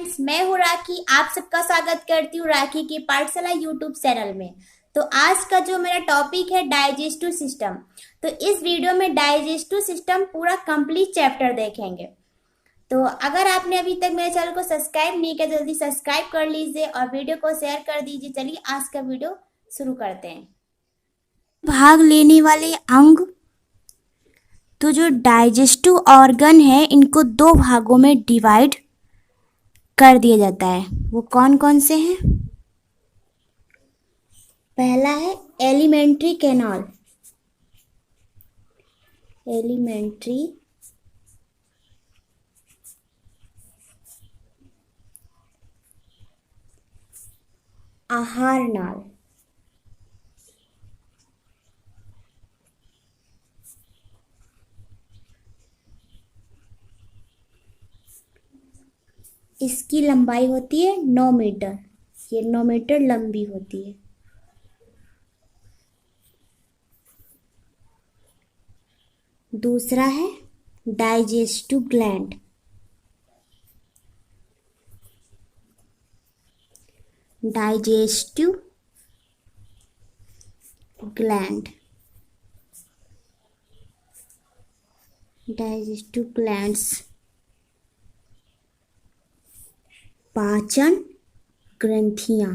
Friends, मैं हूँ राखी। आप सबका स्वागत करती हूँ राखी की पाठशाला यूट्यूब चैनल में। तो आज का जो मेरा टॉपिक है डाइजेस्टिव सिस्टम। तो इस वीडियो में डाइजेस्टिव सिस्टम पूरा कंप्लीट चैप्टर देखेंगे। तो अगर आपने अभी तक मेरे चैनल को सब्सक्राइब नहीं किया जल्दी सब्सक्राइब कर लीजिए और वीडियो को शेयर कर दीजिए। चलिए आज का वीडियो शुरू करते हैं। भाग लेने वाले अंग, तो जो डाइजेस्टिव ऑर्गन है इनको दो भागों में डिवाइड कर दिया जाता है। वो कौन कौन से हैं? पहला है एलिमेंट्री कैनाल। एलिमेंट्री आहार नाल। इसकी लंबाई होती है 9 मीटर। ये 9 मीटर लंबी होती है। दूसरा है digestive gland. Digestive gland. Digestive glands पाचन ग्रंथियां।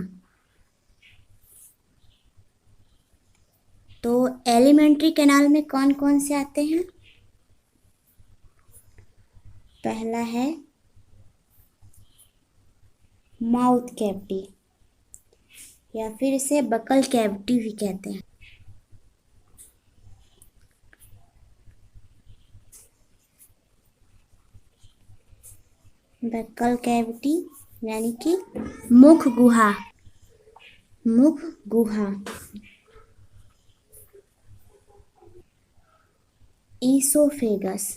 तो एलिमेंट्री कैनाल में कौन कौन से आते हैं? पहला है माउथ कैविटी या फिर इसे बकल कैविटी भी कहते हैं। बकल कैविटी यानी कि मुख गुहा। मुख गुहा। ईसोफेगस।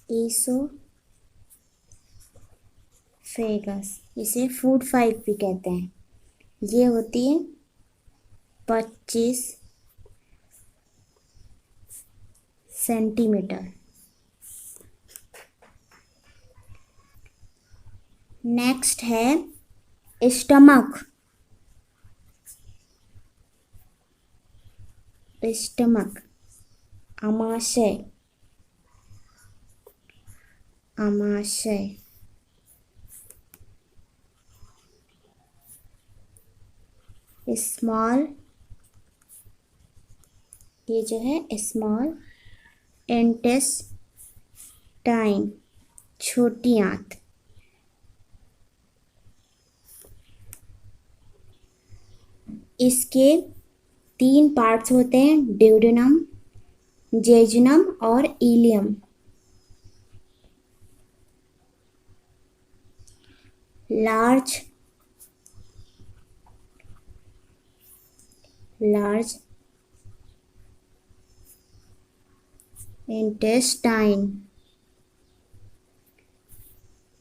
ईसोफेगस इसे फूड पाइप भी कहते हैं। ये होती है 25 सेंटीमीटर। नेक्स्ट है स्टमक। स्टमक आमाशय। आमाशय स्मॉल, ये जो है स्मॉल इंटेस्टाइन, छोटी आंत। इसके 3 पार्ट्स होते हैं, ड्यूडेनम, जेजुनम और इलियम। लार्ज इंटेस्टाइन,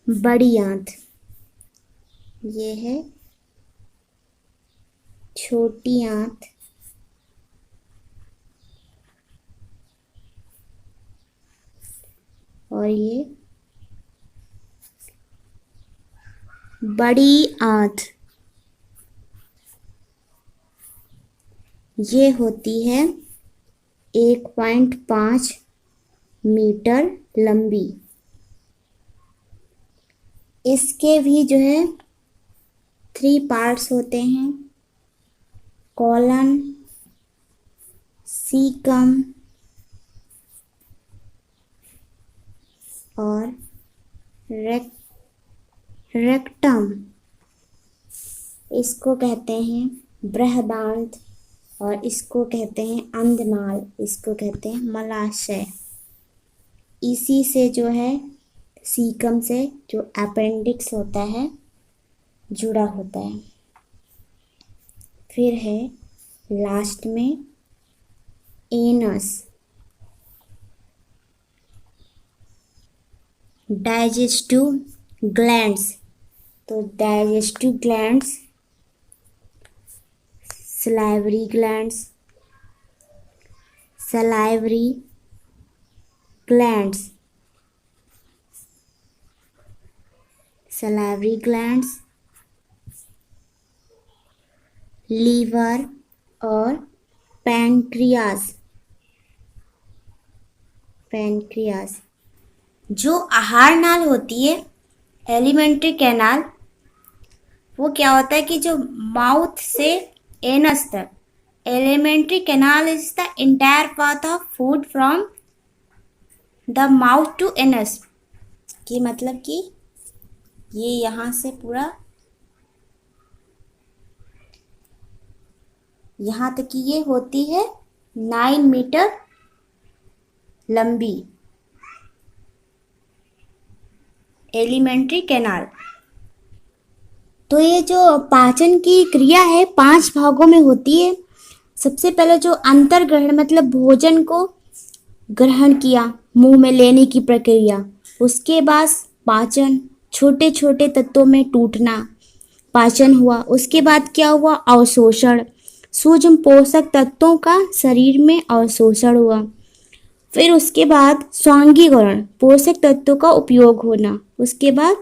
बड़ी आंत। ये है छोटी आंत। और ये बड़ी आंत। ये होती है 1.5 मीटर लंबी। इसके भी जो है 3 पार्ट्स होते हैं, कॉलन, सीकम और रेक्टम। इसको कहते हैं बृहदांत और इसको कहते हैं अंधनाल। इसको कहते हैं मलाशय। इसी से जो है सीकम से जो अपेंडिक्स होता है जुड़ा होता है। फिर है लास्ट में एनस। Digestive glands. तो digestive glands salivary glands, salivary glands salivary glands, liver और पैनक्रियाज। जो आहार नाल होती है, एलिमेंट्री कैनाल, वो क्या होता है कि जो माउथ से एनस तक, alimentary canal is the entire path of food from the mouth to anus. कि मतलब कि ये यहाँ से पूरा यहाँ तक की ये होती है 9 मीटर लंबी एलिमेंट्री कैनाल। तो ये जो पाचन की क्रिया है 5 भागों में होती है। सबसे पहले जो अंतर्ग्रहण मतलब भोजन को ग्रहण किया, मुंह में लेने की प्रक्रिया, उसके बाद पाचन, छोटे छोटे तत्वों में टूटना, पाचन हुआ। उसके बाद क्या हुआ? अवशोषण, सूक्ष्म पोषक तत्वों का शरीर में अवशोषण हुआ। फिर उसके बाद स्वांगीकरण, पोषक तत्वों का उपयोग होना। उसके बाद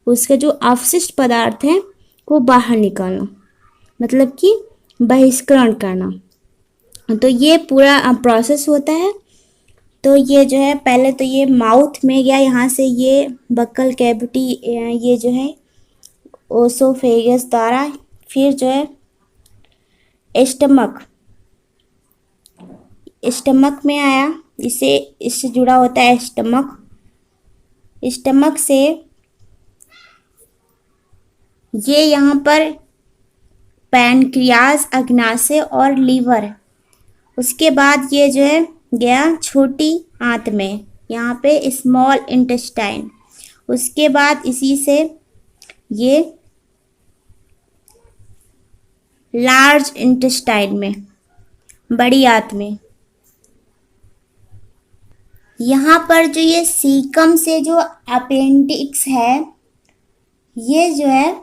उसके जो अवशिष्ट पदार्थ हैं वो बाहर निकालना, मतलब कि बहिष्करण करना। तो ये पूरा प्रोसेस होता है। तो ये जो है पहले तो ये माउथ में गया, यहाँ से ये बक्कल कैविटी, ये जो है ओसोफेगस द्वारा, फिर जो है स्टमक में आया, इससे जुड़ा होता है स्टमक से ये यहाँ पर पैनक्रियाज, अग्नाशय और लीवर। उसके बाद ये जो है गया छोटी आंत में, यहाँ पे स्मॉल इंटेस्टाइन। उसके बाद इसी से ये लार्ज इंटेस्टाइन में, बड़ी आंत में। यहाँ पर जो ये सीकम से जो अपेंडिक्स है, ये जो है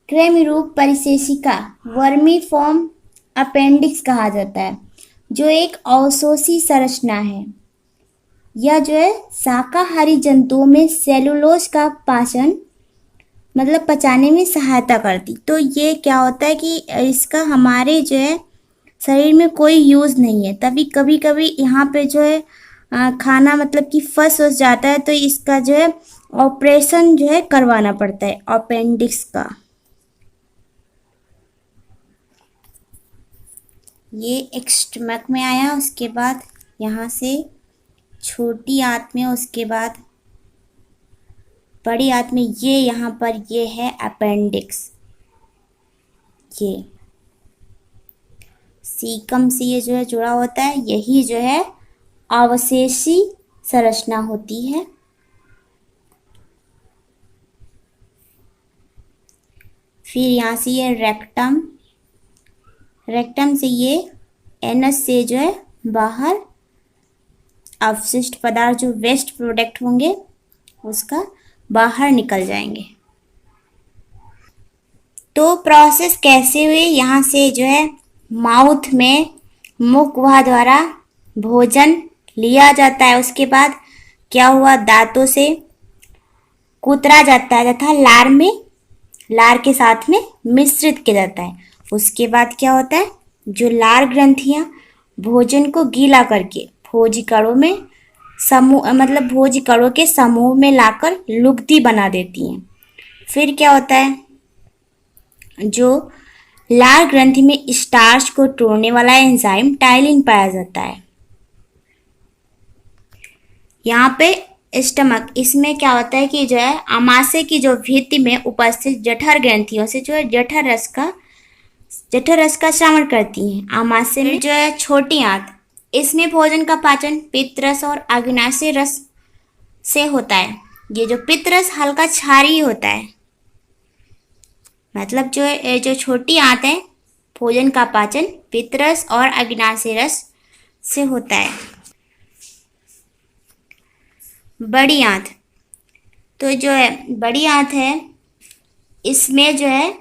कृमिरूप परिशेषिका, वर्मी फॉर्म अपेंडिक्स कहा जाता है, जो एक अवशोषी संरचना है। यह जो है शाकाहारी जंतुओं में सेलुलोज का पाचन मतलब पचाने में सहायता करती। तो ये क्या होता है कि इसका हमारे जो है शरीर में कोई यूज़ नहीं है, तभी कभी कभी यहाँ पे जो है खाना मतलब कि फंस जाता है, तो इसका जो है ऑपरेशन जो है करवाना पड़ता है अपेंडिक्स का। ये एक स्टमक में आया, उसके बाद यहाँ से छोटी आंत में, उसके बाद बड़ी आंत में। ये यहाँ पर ये है अपेंडिक्स। ये सीकम से ये जो है जुड़ा होता है, यही जो है अवशेषी संरचना होती है। फिर यहाँ से ये रेक्टम से ये एनस से जो है बाहर अवशिष्ट पदार्थ, जो वेस्ट प्रोडक्ट होंगे उसका बाहर निकल जाएंगे। तो प्रोसेस कैसे हुई? यहाँ से जो है माउथ में मुख गुहा द्वारा भोजन लिया जाता है। उसके बाद क्या हुआ? दांतों से कुतरा जाता है तथा लार के साथ में मिश्रित किया जाता है। उसके बाद क्या होता है? जो लार ग्रंथियां भोजन को गीला करके भोजिकणों में मतलब भोजिकणों के समूह में लाकर लुगदी बना देती हैं। फिर क्या होता है? जो लार ग्रंथि में स्टार्च को तोड़ने वाला एंजाइम टाइलिन पाया जाता है। यहाँ पे स्टमक, इसमें क्या होता है कि जो है आमाशय की जो भित्ति में उपस्थित जठर ग्रंथियों से जो है जठर रस का श्रावण करती हैं। आमाशय में जो है छोटी आंत, इसमें भोजन का पाचन पित्त रस और अग्नाशय रस से होता है। ये जो पित्त रस हल्का क्षारीय होता है, मतलब जो छोटी आंत है, भोजन का पाचन पित्त रस और अग्नाशय रस से होता है। बड़ी आंत, तो जो है बड़ी आंत है, इसमें जो है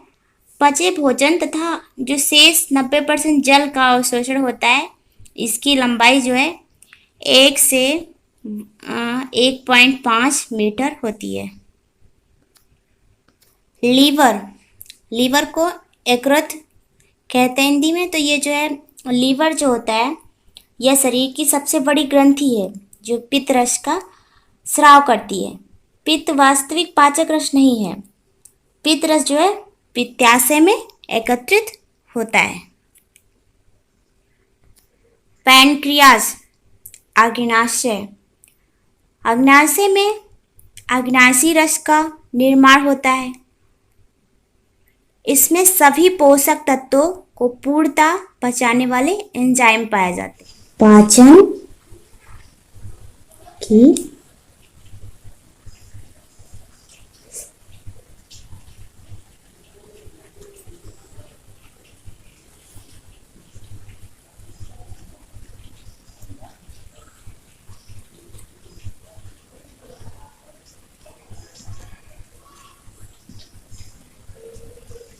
पचे भोजन तथा जो शेष 90% जल का अवशोषण होता है। इसकी लंबाई जो है 1 से 1.5 मीटर होती है। लीवर, लीवर को यकृत कहते हैं हिंदी में। तो ये जो है लीवर जो होता है यह शरीर की सबसे बड़ी ग्रंथि है जो पित्त रस का स्राव करती है। पित्त वास्तविक पाचक रस नहीं है। पित्त रस जो है पित्ताशय में एकत्रित होता है। पैनक्रियास, अग्नाशय, अग्नाशय में अग्नाशी रस का निर्माण होता है। इसमें सभी पोषक तत्वों को पूर्णतः पचाने वाले एंजाइम पाए जाते हैं। पाचन की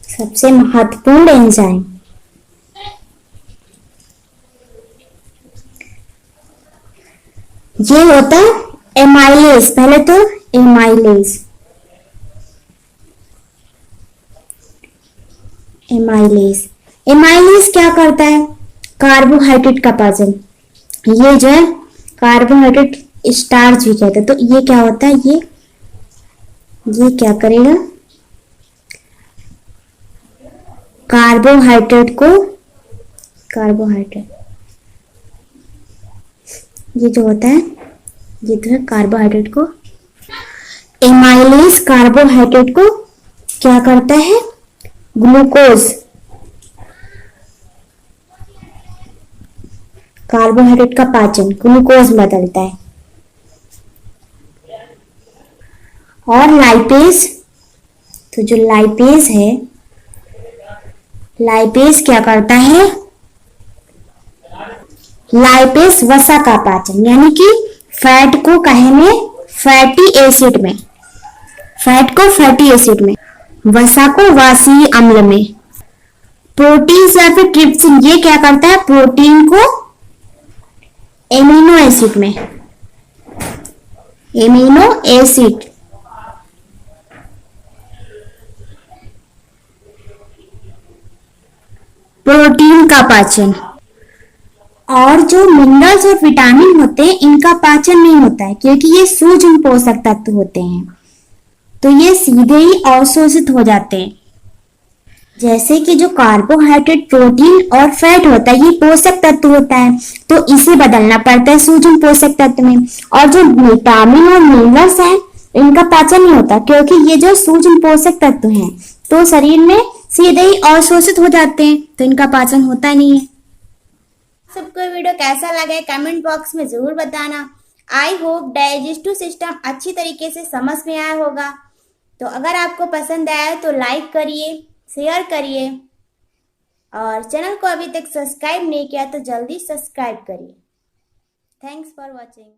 सबसे महत्वपूर्ण एंजाइम ये होता है एमाइलेज। पहले तो एमाइलेज, एमाइलेज, एमाइलेज क्या करता है? कार्बोहाइड्रेट का पाचन। ये जो है कार्बोहाइड्रेट स्टार्च भी कहते हैं। तो ये क्या होता है? ये क्या करेगा? कार्बोहाइड्रेट को, कार्बोहाइड्रेट ये जो होता है ये तो है कार्बोहाइड्रेट को, एमाइलेज कार्बोहाइड्रेट को क्या करता है? ग्लूकोज, कार्बोहाइड्रेट का पाचन ग्लूकोज बदलता है। और लाइपेज, तो जो लाइपेज है, लाइपेज क्या करता है? लाइपेज वसा का पाचन, यानी कि फैट को कहे में फैटी एसिड में, फैट को फैटी एसिड में, वसा को वासी अम्ल में। प्रोटीन या फिर ट्रिप्सिन ये क्या करता है? प्रोटीन को एमिनो एसिड में, एमिनो एसिड, प्रोटीन का पाचन। और जो मिनरल्स और विटामिन होते हैं इनका पाचन नहीं होता है क्योंकि ये सूक्ष्म पोषक तत्व होते हैं, तो ये सीधे ही अवशोषित हो जाते हैं। जैसे कि जो कार्बोहाइड्रेट, प्रोटीन और फैट होता है ये पोषक तत्व होता है, तो इसे बदलना पड़ता है सूक्ष्म पोषक तत्व में। और जो विटामिन और मिनरल्स हैं इनका पाचन नहीं होता क्योंकि ये जो सूक्ष्म पोषक तत्व हैं तो शरीर में सीधे ही अवशोषित हो जाते हैं, तो इनका पाचन होता नहीं है। सबको वीडियो कैसा लगा कमेंट बॉक्स में जरूर बताना। आई होप डाइजेस्टिव सिस्टम अच्छी तरीके से समझ में आया होगा। तो अगर आपको पसंद आया तो लाइक करिए, शेयर करिए और चैनल को अभी तक सब्सक्राइब नहीं किया तो जल्दी सब्सक्राइब करिए। Thanks for watching.